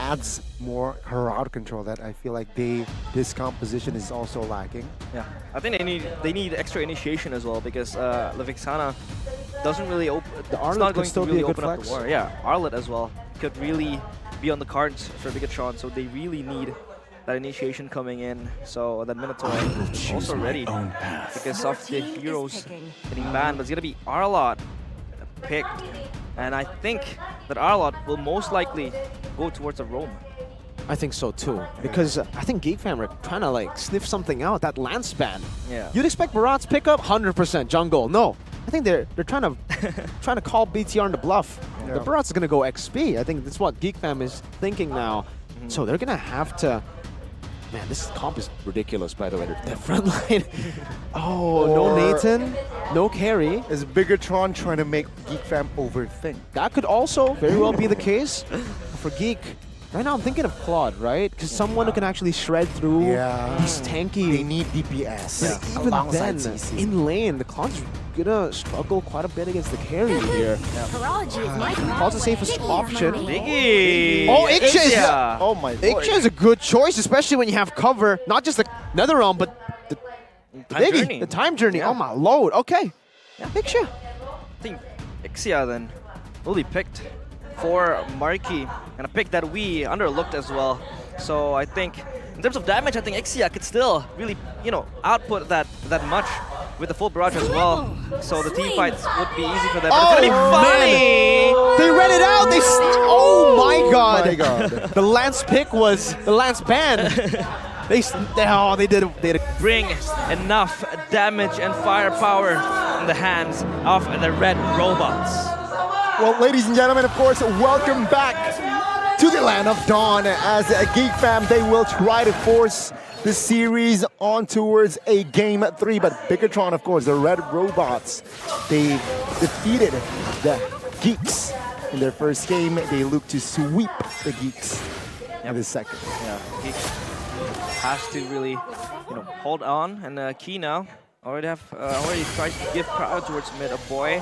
adds more crowd control that I feel like this composition is also lacking. Yeah, I think they need extra initiation as well because Levixana doesn't really open. The It's Arlet not could going to still be really a good open up the flex. war. Yeah, Arlet as well could really be on the cards for Bigatron, so they really need that initiation coming in. So that Minotaur is also ready because of the heroes getting banned. But it's gonna be Arlot picked, and I think that Arlot will most likely go towards a roam. I think so too, because I think GEEK fam are trying to like sniff something out, that Lance ban. Yeah. You'd expect Barat's pickup 100% jungle. No, I think they're trying to call BTR into bluff. Yeah. The Barat's gonna go XP. I think that's what GEEK fam is thinking now. So they're gonna have to. Man, this comp is ridiculous, by the way. The front line. Oh, no Or- Nathan, no carry. Is Bigatron trying to make Geek Fam overthink? That could also very well be the case for GEEK. Right now, I'm thinking of Claude, right? Because someone who can actually shred through these tanky. They need DPS. But even alongside then, CC. in lane, the Claude's gonna struggle quite a bit against the carry here. Virology is my Claude's a safest option. Biggie! Oh, Ixia is Oh my lord. Ixia is a good choice, especially when you have cover, not just the NetherRealm, but the Time Biggie, journey. the time journey. Yeah. Oh my lord. Okay. Ixia. I think Ixia then will be picked for Marky, and a pick that we underlooked as well. So I think in terms of damage, I think Ixia could still really, output that much with the full barrage as well. So the team fights would be easy for them. But it's gonna be funny. They read it out. Oh my god. My god. The Lance pick was the Lance ban. they did it. Bring enough damage and firepower in the hands of the red robots. Well, ladies and gentlemen, of course, welcome back to the land of Dawn. As a Geek Fam, they will try to force the series on towards a Game 3. But Bigatron, of course, the Red Robots, they defeated the Geeks in their first game. They look to sweep the Geeks in the second. Yeah, Geek has to really, hold on and key now. Already tried to give crowd towards mid a boy.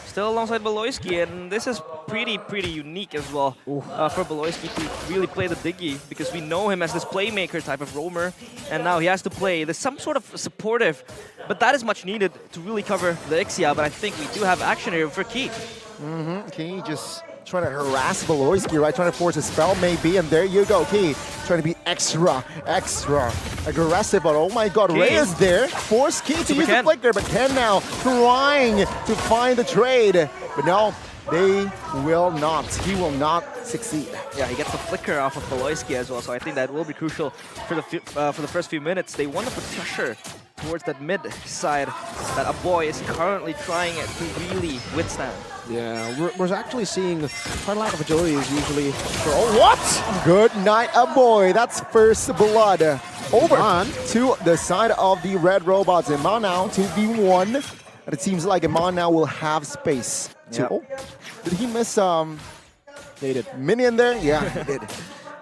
Still alongside Beloyski, and this is pretty unique as well for Beloyski to really play the Diggy, because we know him as this playmaker type of roamer, and now he has to play. There's some sort of supportive, but that is much needed to really cover the Ixia, but I think we do have action here for Key. Key just trying to harass Beloyski, right? Trying to force a spell maybe, and there you go. Key trying to be extra aggressive, but oh my god, Key. Ray is there. Force Key to Super use the Ken. flicker, but Ken now trying to find the trade. But no, they will not. He will not succeed. Yeah, he gets the flicker off of Beloyski as well, so I think that will be crucial for the first few minutes. They want to put pressure towards that mid side that a boy is currently trying to really withstand. Yeah, we're actually seeing quite a lack of agility is usually for. Oh, what? Good night, a boy. That's first blood. Over On. to the side of the Red Robots. Iman now 2v1. And it seems like Iman now will have space. To, Yep. oh, did he miss They did. minion there? Yeah, he did.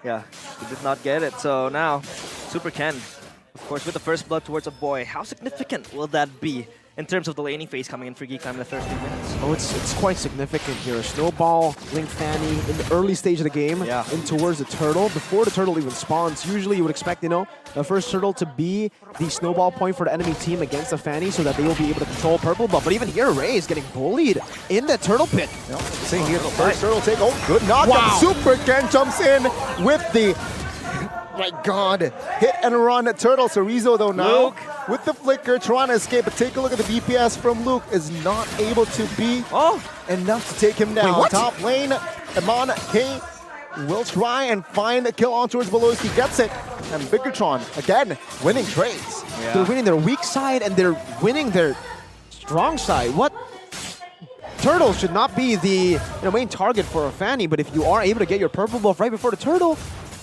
Yeah, he did not get it. So now, Super Ken, of course, with the first blood towards a boy. How significant will that be in terms of the laning phase coming in for Geek Time in the first 2 minutes? Oh, it's quite significant here. A snowball, Link Fanny in the early stage of the game, Yeah. in towards the turtle. Before the turtle even spawns, usually you would expect, the first turtle to be the snowball point for the enemy team against the Fanny so that they will be able to control purple buff. But even here, Ray is getting bullied in the turtle pit. Yep. Seeing here the first turtle take. Oh, good knockdown. Wow. Super Ken jumps in with the. My god. Hit and run Turtle. Cerezo though now Luke. with the flicker trying to escape. But take a look at the DPS from Luke. Is not able to be enough to take him down. what? Top lane, Iman K will try and find a kill on towards Beloyski. Gets it. And Bigatron again winning trades. They're winning their weak side and they're winning their strong side. What? Turtle should not be the main target for a Fanny, but if you are able to get your purple buff right before the turtle,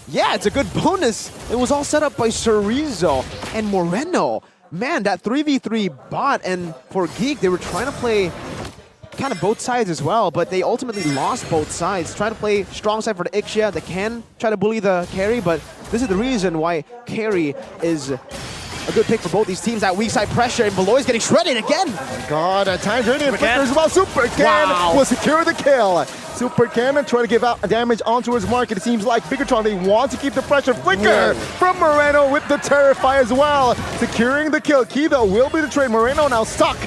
yeah, it's a good bonus. It was all set up by Cerezo and Moreno. Man, that 3v3 bot, and for Geek, they were trying to play kind of both sides as well, but they ultimately lost both sides. Trying to play strong side for the Ixia, they can try to bully the carry, but this is the reason why carry is a good pick for both these teams. That weak side pressure, and Beloy's getting shredded again. God, a time journey and Super Ken. flicker as well. Super Ken Wow. will secure the kill. Super Cannon trying to give out damage on towards Market. It seems like Bigatron, they want to keep the pressure. Flicker from Moreno with the Terrify as well. Securing the kill. Key though will be the trade. Moreno now stuck.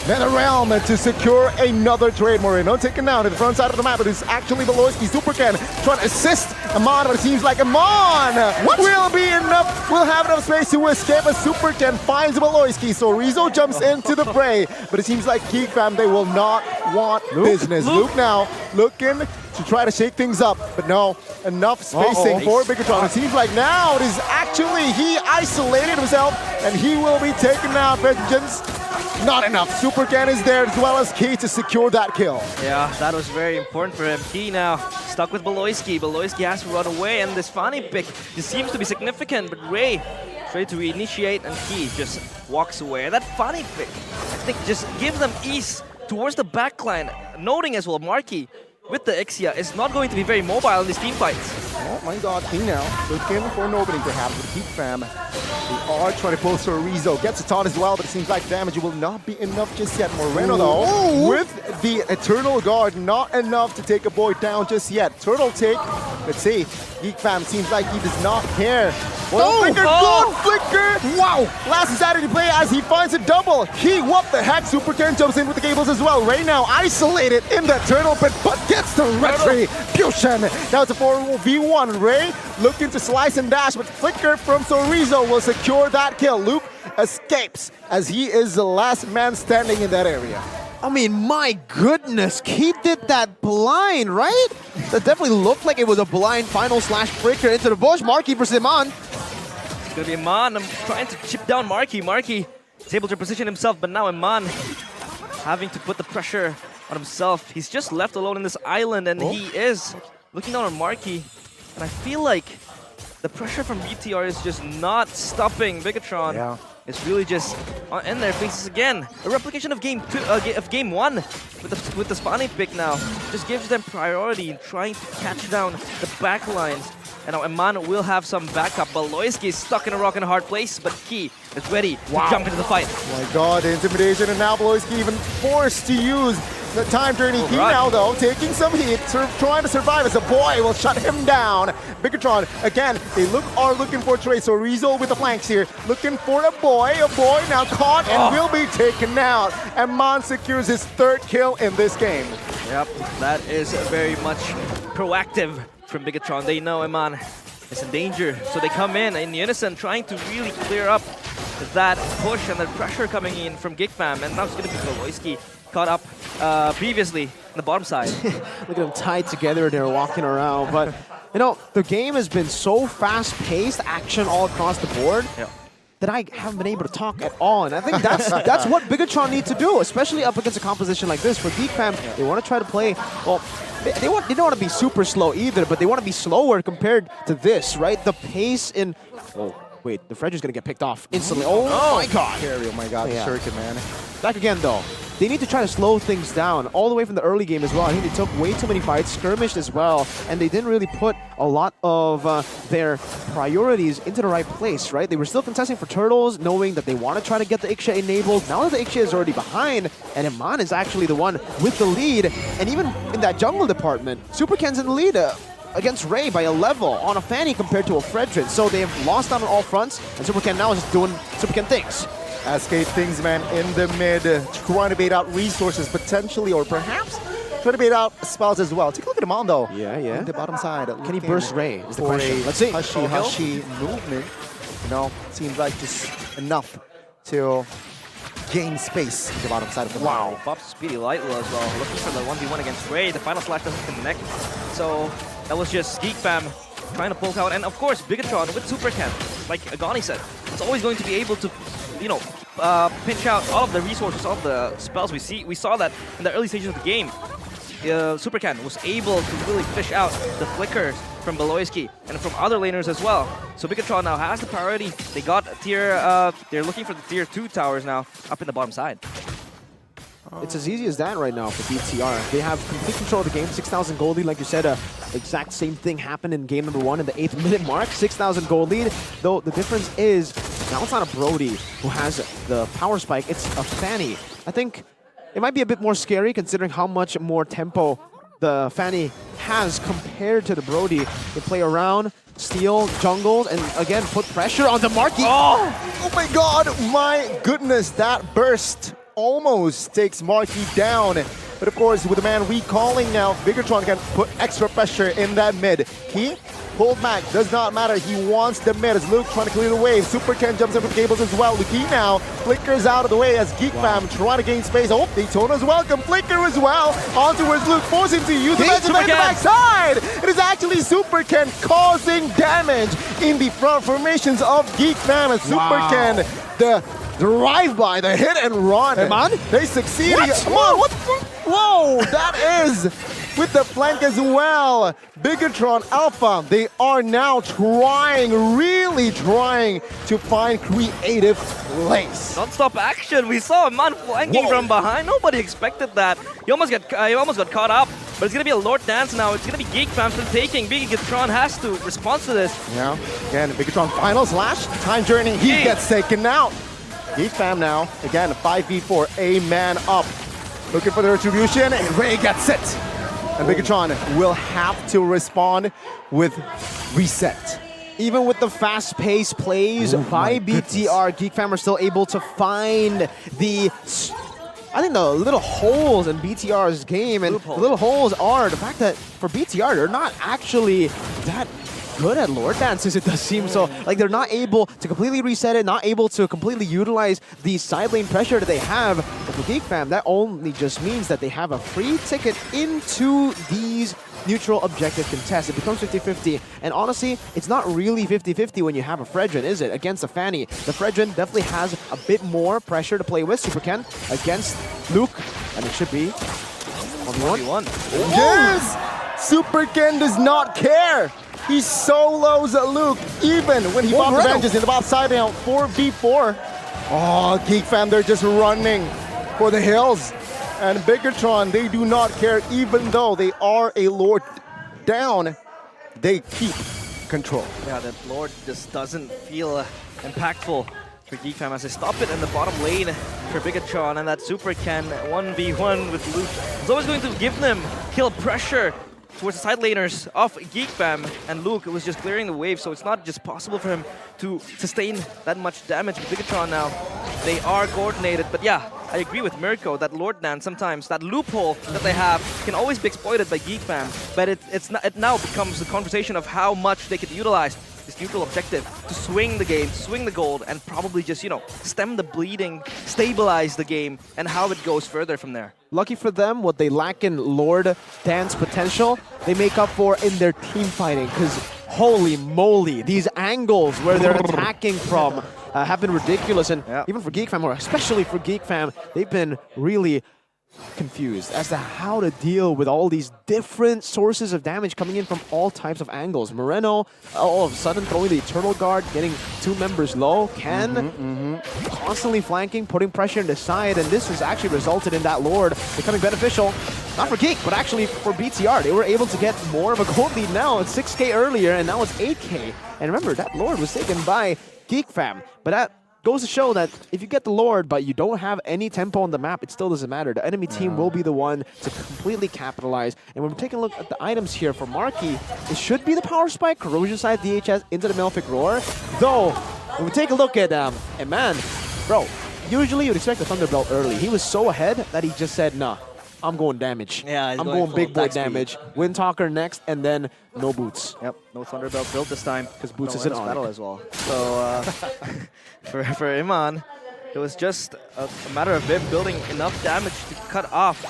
NetherRealm to secure another trade. Moreno taken down to the front side of the map, but it's actually Beloyski. Supercan trying to assist Amon, but it seems like Amon will be enough, will have enough space to escape as Supercan finds Beloyski. So Rizzo jumps into the fray, but it seems like GEEK fam, they will not want business. Luke now looking to try to shake things up, but no, enough spacing for Bigatron. It seems like now it is actually he isolated himself, and he will be taken out. Vengeance. Not enough. Supercan is there as well as Key to secure that kill. Yeah, that was very important for him. Key now stuck with Beloyski. Beloyski has to run away, and this Fanny pick just seems to be significant, but Ray tries to reinitiate, and Key just walks away. That Fanny pick, I think, just gives them ease towards the backline. Noting as well, Marky with the Ixia is not going to be very mobile in these team fights. Oh my god, King now looking for an opening perhaps with GEEK fam. They are trying to pull Rizzo. Gets a taunt as well, but it seems like damage will not be enough just yet. Moreno though, with the Eternal Guard, not enough to take a boy down just yet. Turtle take, let's see. GEEK fam seems like he does not care. Flicker, good flicker! Wow! Last Saturday play as he finds a double. He, what the heck? Supercan jumps in with the cables as well. Ray now isolated in the turtle pit, but gets the retribution. Now it's a 4v1. Ray looking to slice and dash, but flicker from Rizzo will secure that kill. Luke escapes as he is the last man standing in that area. I mean, my goodness, Key did that blind, right? That definitely looked like it was a blind final slash breaker into the bush. Marky versus Iman. It's gonna be Iman. I'm trying to chip down Marky. Marky is able to position himself, but now Iman having to put the pressure on himself. He's just left alone in this island, and he is looking down on Marky. And I feel like the pressure from BTR is just not stopping Bigatron. Yeah. It's really just in their faces again. A replication of game 1 with the spawning pick now. Just gives them priority in trying to catch down the back lines. And now Iman will have some backup. Beloyski is stuck in a rock and a hard place, but Key is ready to jump into the fight. Oh my god, intimidation, and now Beloyski even forced to use the time journey. Key now though, taking some heat, trying to survive as a boy will shut him down. Bigatron, again, they are looking for Trace. So Rizzo with the flanks here, looking for a boy now caught and will be taken out. And Mon secures his 3rd kill in this game. Yep, that is very much proactive from Bigatron. They know Iman is in danger, so they come in unison, trying to really clear up that push and the pressure coming in from GEEK fam. And now it's going to be Beloyski caught up previously on the bottom side. Look at them tied together, they're walking around. But, you know, the game has been so fast-paced, action all across the board, that I haven't been able to talk at all. And I think that's what Bigatron needs to do, especially up against a composition like this. For GEEK fam, they want to try to play, well, they don't want to be super slow either, but they want to be slower compared to this, right? The pace in... Oh, wait, the Fredger's going to get picked off instantly. Oh my god! Oh my god, the shuriken, man. Back again, though. They need to try to slow things down all the way from the early game as well. I think they took way too many fights, skirmished as well, and they didn't really put a lot of their priorities into the right place, right? They were still contesting for turtles, knowing that they want to try to get the Ixia enabled. Now that the Ixia is already behind, and Iman is actually the one with the lead, and even in that jungle department, Supercan's in the lead against Ray by a level on a Fanny compared to a Fredrin. So they have lost out on all fronts, and Supercan now is just doing Supercan things. Ascade things, man, in the mid, trying to bait out resources potentially, or perhaps trying to bait out spells as well. Take a look at him on though. Yeah. In the bottom side. Can he burst Ray? Is the for question. a Let's see. Hushy movement. You know, seems like just enough to gain space in the bottom side of the map. Wow, Bob's Speedy Lightwell as well, looking for the 1v1 against Ray. The final slash doesn't connect, so that was just GEEK fam trying to poke out. And of course, Bigatron with Supercan, like Agani said, it's always going to be able to, you know, pinch out all of the resources, all of the spells we saw that in the early stages of the game. Supercan was able to really fish out the flickers from Beloyski and from other laners as well. So Bigatron now has the priority. They got a tier, they're looking for the tier 2 towers now up in the bottom side. It's as easy as that right now for BTR. They have complete control of the game, 6,000 gold lead. Like you said, exact same thing happened in game number 1 in the 8th minute mark. 6,000 gold lead, though the difference is now it's not a Brody who has the power spike, it's a Fanny. I think it might be a bit more scary considering how much more tempo the Fanny has compared to the Brody. They play around, steal jungles, and again put pressure on the Marky. Oh my god, my goodness, that burst almost takes Marky down. But of course, with the man recalling now, Bigatron can put extra pressure in that mid. He pulled back, does not matter. He wants the mid as Luke trying to clear the wave. Super Ken jumps in with cables as well. Luki now flickers out of the way as GEEK Fam trying to gain space. Oh, Daytona's welcome. Flicker as well. On towards Luke, forcing him to use the magic in the backside. It is actually Super Ken causing damage in the front formations of GEEK Fam. And Super Ken, the drive-by, the hit and run. Hey, man. They succeed. What? Come on, what the fuck? Whoa, that is with the flank as well. Bigatron Alpha, they are now trying, really trying to find creative plays. Non-stop action. We saw a man flanking from behind. Nobody expected that. He almost got caught up. But it's gonna be a Lord Dance now. It's gonna be GEEK Fam still taking. Bigatron has to respond to this. Yeah, again, Bigatron final slash, time journey, he gets taken out. GEEK Fam now, again, 5v4, a man up. Looking for the retribution, and Ray gets it. And Bigatron will have to respond with reset. Even with the fast-paced plays by BTR, GEEK Fam are still able to find the, I think, the little holes in BTR's game. And the little holes are the fact that for BTR, they're not actually that good at Lord Dances, it does seem. So like they're not able to completely reset it, not able to completely utilize the side lane pressure that they have. But for GEEK Fam, that only just means that they have a free ticket into these neutral objective contests. It becomes 50-50. And honestly, it's not really 50-50 when you have a Fredrin, is it? Against the Fanny. The Fredrin definitely has a bit more pressure to play with. Super Ken against Luke. And it should be 1v1. Yes! Super Ken does not care. He solos Luke, even when he bombs the benches in the bot side down, 4v4. Oh, GEEK Fam, they're just running for the hills. And Bigatron, they do not care, even though they are a Lord down, they keep control. Yeah, that Lord just doesn't feel impactful for GEEK Fam as they stop it in the bottom lane for Bigatron, and that Super Ken 1v1 with Luke is always going to give them kill pressure towards the side laners of GEEK Fam, and Luke was just clearing the wave, so it's not just possible for him to sustain that much damage. With Bigatron now, they are coordinated, but yeah, I agree with Mirko that Lord Dance sometimes, that loophole that they have can always be exploited by GEEK Fam, but it now becomes the conversation of how much they could utilize this neutral objective to swing the game, swing the gold, and probably just, you know, stem the bleeding, stabilize the game, and how it goes further from there. Lucky for them, what they lack in Lord Dance potential, they make up for in their team fighting, because holy moly, these angles where they're attacking from have been ridiculous, and even for GEEK Fam, or especially for GEEK Fam, they've been really confused as to how to deal with all these different sources of damage coming in from all types of angles. Moreno all of a sudden throwing the Eternal Guard, getting two members low. Ken constantly flanking, putting pressure in the side, and this has actually resulted in that Lord becoming beneficial. Not for GEEK, but actually for BTR. They were able to get more of a gold lead now. It's 6K earlier, and now it's 8K. And remember, that Lord was taken by GEEK Fam. But that goes to show that if you get the Lord, but you don't have any tempo on the map, it still doesn't matter. The enemy team will be the one to completely capitalize. And when we're taking a look at the items here for Marky, it should be the Power Spike, Corrosion Side, DHS, into the Malefic Roar. Though, when we take a look at man, bro, usually you'd expect the Thunderbelt early. He was so ahead that he just said, nah, I'm going damage. Yeah, I'm going big boy damage. Windtalker next, and then no boots. Yep, no Thunderbelt built this time. Because boots isn't on battle as well. So for Iman, it was just a matter of him building enough damage to cut off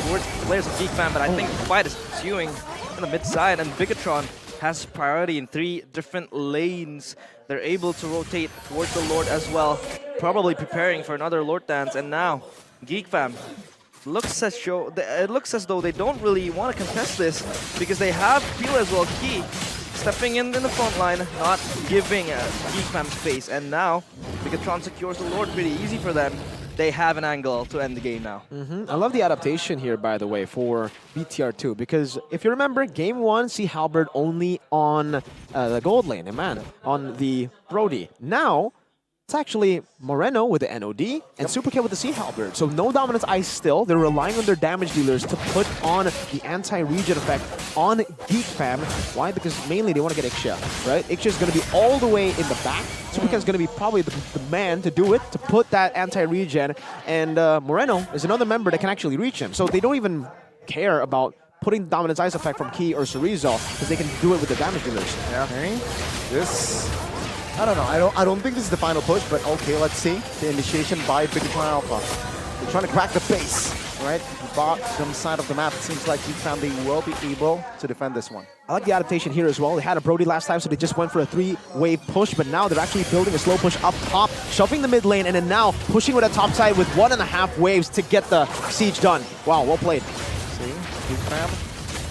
towards the players of GEEK Fam, but I think the fight is pursuing on the mid side, and Bigatron has priority in 3 different lanes. They're able to rotate towards the Lord as well, probably preparing for another Lord Dance, and now GEEK Fam it looks as though they don't really want to contest this because they have Peel as well, Key, stepping in the front line, not giving GEEK Fam space, and now Bigatron secures the Lord pretty easy for them. They have an angle to end the game now. I love the adaptation here, by the way, for BTR2, because if you remember, Game 1, see Halberd only on the gold lane, and man, on the Brody. Now, It's actually Moreno with the NOD and Super Ken with the Sea Halberd. So no Dominance Ice still. They're relying on their damage dealers to put on the anti-regen effect on GEEK Fam. Why? Because mainly they want to get Ixia, right? Ixia is going to be all the way in the back. Super Ken's going to be probably the man to do it, to put that anti-regen. And Moreno is another member that can actually reach him. So they don't even care about putting the Dominance Ice effect from Key or Cerezo because they can do it with the damage dealers. Yeah. Okay. This, I don't know. I don't think this is the final push, but okay, let's see. The initiation by BTR Alpha. They're trying to crack the base, right? The bottom side of the map. It seems like GEEK Fam, they will be able to defend this one. I like the adaptation here as well. They had a Brody last time, so they just went for a 3-wave push, but now they're actually building a slow push up top, shoving the mid lane, and then now pushing with the top side with 1.5 waves to get the siege done. Wow, well played. See, GEEK Fam,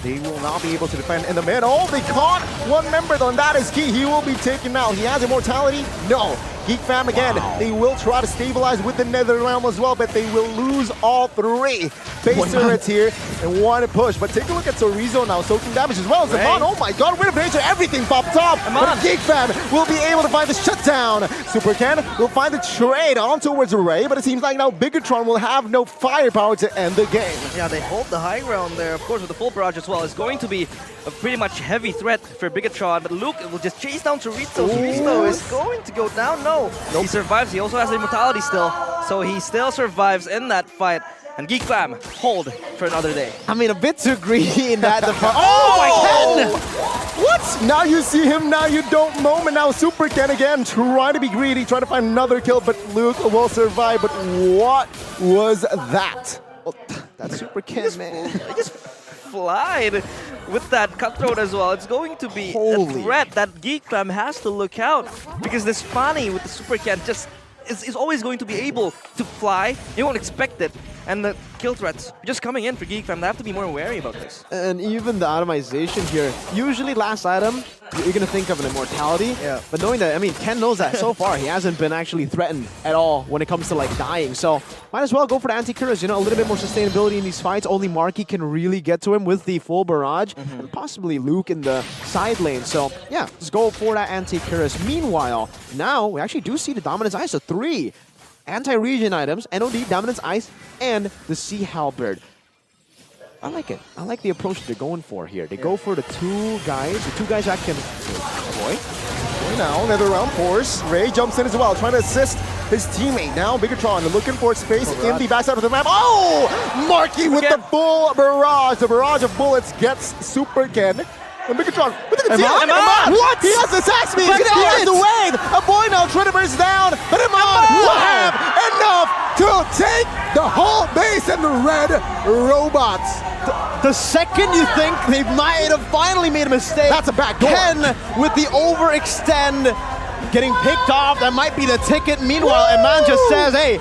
they will not be able to defend in the mid. Oh, they caught one member though, and that is Key. He will be taken out. He has immortality? No. GEEK Fam again, they will try to stabilize with the Nether Realm as well, but they will lose all 3 base turrets here and one push. But take a look at Cerezo now, soaking damage as well as Amon. Oh my god, Wind of Nature, everything popped up. But GEEK Fam will be able to find the shutdown. Super Ken will find the trade on towards Ray, but it seems like now Bigatron will have no firepower to end the game. Yeah, they hold the high ground there, of course, with the full barrage as well. It's going to be a pretty much heavy threat for Bigatron, but Luke will just chase down Cerezo. Cerezo is going to go down. No. Nope. He survives. He also has immortality still, so he still survives in that fight. And GEEK Fam hold for another day. I mean, a bit too greedy in that. Oh, my God! What? Now you see him, now you don't moment. Now Super Ken again trying to be greedy, trying to find another kill, but Luke will survive. But what was that? Well, that's Super Ken, man. He just flied with that cutthroat as well. It's going to be a threat that GEEK Fam has to look out, because this Spani with the Super Ken just is always going to be able to fly. You won't expect it. And the kill threats just coming in for GEEK Fam. They have to be more wary about this. And even the itemization here, usually last item, you're going to think of an immortality. Yeah. But knowing that, I mean, Ken knows that so far he hasn't been actually threatened at all when it comes to like dying. So might as well go for the anti-Cuirass, you know, a little bit more sustainability in these fights. Only Marky can really get to him with the full barrage, and possibly Luke in the side lane. So yeah, just go for that anti-Cuirass. Meanwhile, now we actually do see the Dominance Ice, so 3 anti-regen items, NOD, Dominance Ice, and the Sea Halberd. I like it. I like the approach they're going for here. They go for the 2 guys that can... Boy. Now, Nether Realm force. Ray jumps in as well, trying to assist his teammate. Now, Bigatron looking for space in the backside of the map. Oh! Marky with the full barrage. The barrage of bullets gets Super Ken. And Bigatron with the Amon! What? He has the attack speed! He has the wave! A boy now trying to burst down, but Amon will have enough to take the whole base and the red robots. The second you think they might have finally made a mistake, that's a back door. Ken with the overextend, getting picked off. That might be the ticket. Meanwhile, Amon just says, hey,